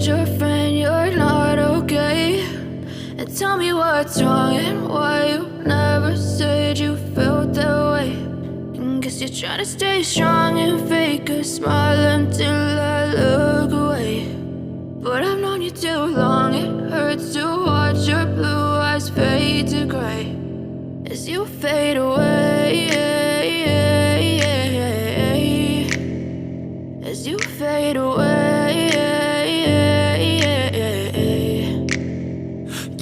told your friend you're not okay? And tell me what's wrong and why you never said you felt that way. And guess you're trying to stay strong and fake a smile until I look away. But I've known you too long, it hurts to watch your blue eyes fade to gray as you fade away, as you fade away.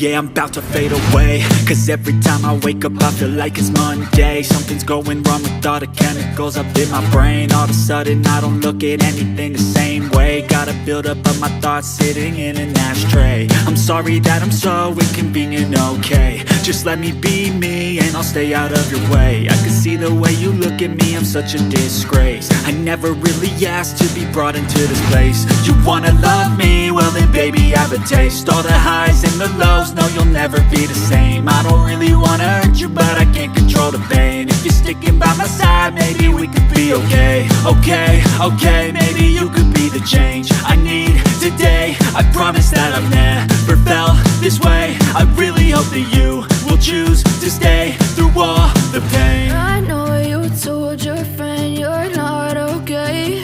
Yeah, I'm about to fade away, cause every time I wake up I feel like it's Monday. Something's going wrong with all the chemicals up in my brain. All of a sudden I don't look at anything the same way. Got a buildup of my thoughts sitting in an ashtray. I'm sorry that I'm so inconvenient, okay? Just let me be me and I'll stay out of your way. I can see the way you look at me, I'm such a disgrace. I never really asked to be brought into this place. You wanna love me? Well then baby have a taste. All the highs and the lows, no you'll never be the same. I don't really wanna hurt you but I can't control the pain. If you're sticking by my side maybe we could be okay. Okay, maybe you could be the change I need today. I promise that I've never felt this way. I really hope that you will choose to stay through all the pain. I know you told your friend you're not okay.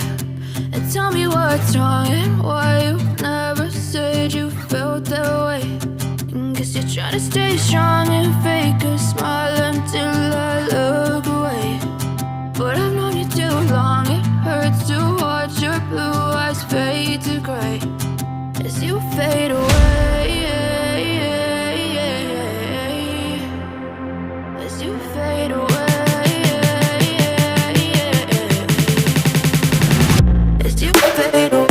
And tell me what's wrong and why you never said you felt that way. And guess you're trying to stay strong and fake a smile until I look away. But I've known you too long, it hurts to watch your blue eyes fade to gray as you fade away, as you fade away, as you fade away.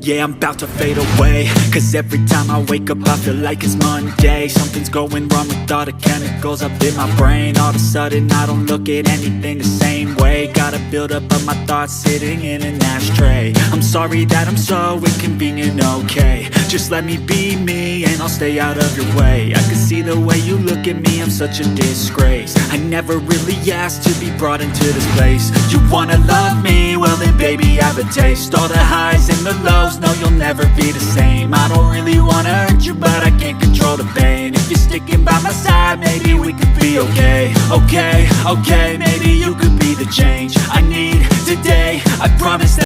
Yeah, I'm about to fade away, cause every time I wake up I feel like it's Monday. Something's going wrong with all the chemicals up in my brain. All of a sudden I don't look at anything the same way. Got a buildup of my thoughts sitting in an ashtray. I'm sorry that I'm so inconvenient, okay. Just let me be me and I'll stay out of your way. I can see the way you look at me, I'm such a disgrace. I never really asked to be brought into this place. You wanna love me? Well then baby I have a taste. All the highs and the lows, no you'll never be the same. I don't really wanna hurt you but I can't control the pain. If you're sticking by my side, maybe we could be okay. Okay, maybe you could be the change I need today. I promise that